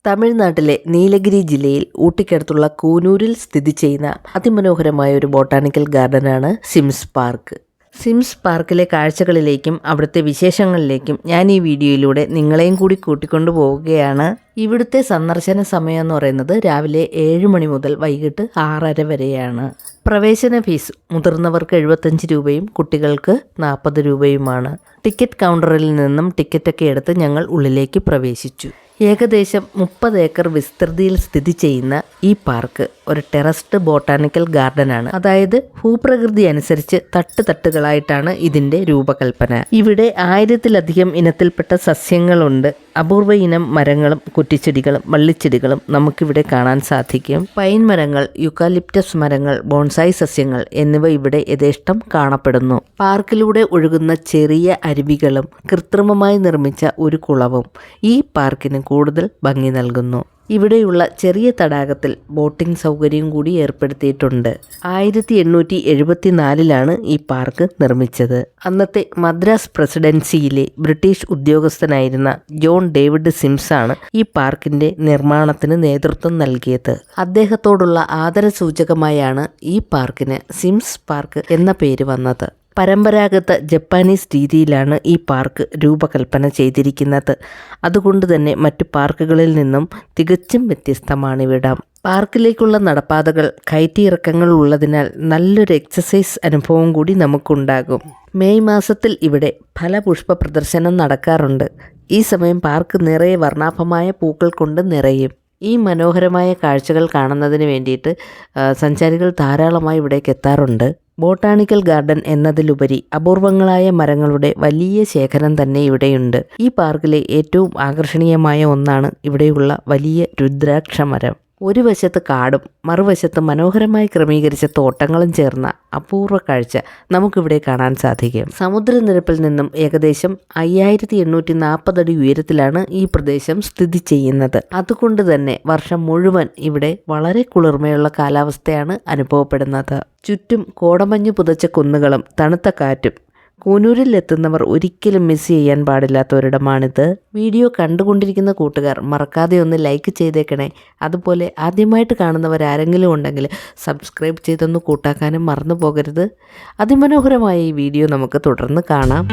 തമിഴ്നാട്ടിലെ നീലഗിരി ജില്ലയിൽ ഊട്ടിക്കടുത്തുള്ള കൂനൂരിൽ സ്ഥിതി ചെയ്യുന്ന അതിമനോഹരമായ ഒരു ബോട്ടാണിക്കൽ ഗാർഡനാണ് സിംസ് പാർക്ക്. സിംസ് പാർക്കിലെ കാഴ്ചകളിലേക്കും അവിടുത്തെ വിശേഷങ്ങളിലേക്കും ഞാൻ ഈ വീഡിയോയിലൂടെ നിങ്ങളെയും കൂടി കൂട്ടിക്കൊണ്ടു പോവുകയാണ്. ഇവിടുത്തെ സന്ദർശന സമയം എന്ന് പറയുന്നത് രാവിലെ 7 മണി മുതൽ വൈകിട്ട് 6:30 വരെയാണ്. പ്രവേശന ഫീസ് മുതിർന്നവർക്ക് 75 രൂപയും കുട്ടികൾക്ക് 40 രൂപയുമാണ്. ടിക്കറ്റ് കൗണ്ടറിൽ നിന്നും ടിക്കറ്റൊക്കെ എടുത്ത് ഞങ്ങൾ ഉള്ളിലേക്ക് പ്രവേശിച്ചു. ഏകദേശം 30 ഏക്കർ വിസ്തൃതിയിൽ സ്ഥിതി ചെയ്യുന്ന ഈ പാർക്ക് ഒരു ടെറസ്ഡ് ബോട്ടാണിക്കൽ ഗാർഡനാണ്. അതായത് ഭൂപ്രകൃതി അനുസരിച്ച് തട്ടുകളായിട്ടാണ് ഇതിന്റെ രൂപകൽപ്പന. ഇവിടെ 1000-ലധികം ഇനത്തിൽപ്പെട്ട സസ്യങ്ങളുണ്ട്. അപൂർവ ഇനം മരങ്ങളും കുറ്റിച്ചെടികളും വള്ളിച്ചെടികളും നമുക്കിവിടെ കാണാൻ സാധിക്കും. പൈൻ മരങ്ങൾ, യുക്കാലിപ്റ്റസ് മരങ്ങൾ, ബോൺസായി സസ്യങ്ങൾ എന്നിവ ഇവിടെ യഥേഷ്ടം കാണപ്പെടുന്നു. പാർക്കിലൂടെ ഒഴുകുന്ന ചെറിയ അരുവികളും കൃത്രിമമായി നിർമ്മിച്ച ഒരു കുളവും ഈ പാർക്കിന് കൂടുതൽ ഭംഗി നൽകുന്നു. ഇവിടെയുള്ള ചെറിയ തടാകത്തിൽ ബോട്ടിംഗ് സൗകര്യം കൂടി ഏർപ്പെടുത്തിയിട്ടുണ്ട്. 1874 ഈ പാർക്ക് നിർമ്മിച്ചത്. അന്നത്തെ മദ്രാസ് പ്രസിഡൻസിയിലെ ബ്രിട്ടീഷ് ഉദ്യോഗസ്ഥനായിരുന്ന ജോൺ ഡേവിഡ് സിംസ് ആണ് ഈ പാർക്കിന്റെ നിർമ്മാണത്തിന് നേതൃത്വം നൽകിയത്. അദ്ദേഹത്തോടുള്ള ആദരസൂചകമായാണ് ഈ പാർക്കിന് സിംസ് പാർക്ക് എന്ന പേര് വന്നത്. പരമ്പരാഗത ജപ്പാനീസ് രീതിയിലാണ് ഈ പാർക്ക് രൂപകൽപ്പന ചെയ്തിരിക്കുന്നത്. അതുകൊണ്ട് തന്നെ മറ്റു പാർക്കുകളിൽ നിന്നും തികച്ചും വ്യത്യസ്തമാണിവിടം. പാർക്കിലേക്കുള്ള നടപ്പാതകൾ കയറ്റിയിറക്കങ്ങൾ ഉള്ളതിനാൽ നല്ലൊരു എക്സസൈസ് അനുഭവം കൂടി നമുക്കുണ്ടാകും. മെയ് മാസത്തിൽ ഇവിടെ ഫലപുഷ്പ പ്രദർശനം നടക്കാറുണ്ട്. ഈ സമയം പാർക്ക് നിറയെ വർണ്ണാഭമായ പൂക്കൾ കൊണ്ട് നിറയും. ഈ മനോഹരമായ കാഴ്ചകൾ കാണുന്നതിന് വേണ്ടിയിട്ട് സഞ്ചാരികൾ ധാരാളമായി ഇവിടേക്ക് എത്താറുണ്ട്. ബോട്ടാണിക്കൽ ഗാർഡൻ എന്നതിലുപരി അപൂർവങ്ങളായ മരങ്ങളുടെ വലിയ ശേഖരം തന്നെ ഇവിടെയുണ്ട്. ഈ പാർക്കിലെ ഏറ്റവും ആകർഷണീയമായ ഒന്നാണ് ഇവിടെയുള്ള വലിയ രുദ്രാക്ഷ മരം. ഒരു വശത്ത് കാടും മറുവശത്ത് മനോഹരമായി ക്രമീകരിച്ച തോട്ടങ്ങളും ചേർന്ന അപൂർവ കാഴ്ച നമുക്കിവിടെ കാണാൻ സാധിക്കും. സമുദ്രനിരപ്പിൽ നിന്നും ഏകദേശം 5840 അടി ഉയരത്തിലാണ് ഈ പ്രദേശം സ്ഥിതി ചെയ്യുന്നത്. അതുകൊണ്ട് തന്നെ വർഷം മുഴുവൻ ഇവിടെ വളരെ കുളിർമയുള്ള കാലാവസ്ഥയാണ് അനുഭവപ്പെടുന്നത്. ചുറ്റും കോടമഞ്ഞ് പുതച്ച കുന്നുകളും തണുത്ത കാറ്റും. കൂനൂരിൽ എത്തുന്നവർ ഒരിക്കലും മിസ് ചെയ്യാൻ പാടില്ലാത്ത ഒരിടമാണിത്. വീഡിയോ കണ്ടുകൊണ്ടിരിക്കുന്ന കൂട്ടുകാർ മറക്കാതെ ഒന്ന് ലൈക്ക് ചെയ്തേക്കണേ. അതുപോലെ ആദ്യമായിട്ട് കാണുന്നവരാരെങ്കിലും ഉണ്ടെങ്കിൽ സബ്സ്ക്രൈബ് ചെയ്തൊന്ന് കൂട്ടാക്കാനും മറന്നു പോകരുത്. അതിമനോഹരമായ ഈ വീഡിയോ നമുക്ക് തുടർന്ന് കാണാം.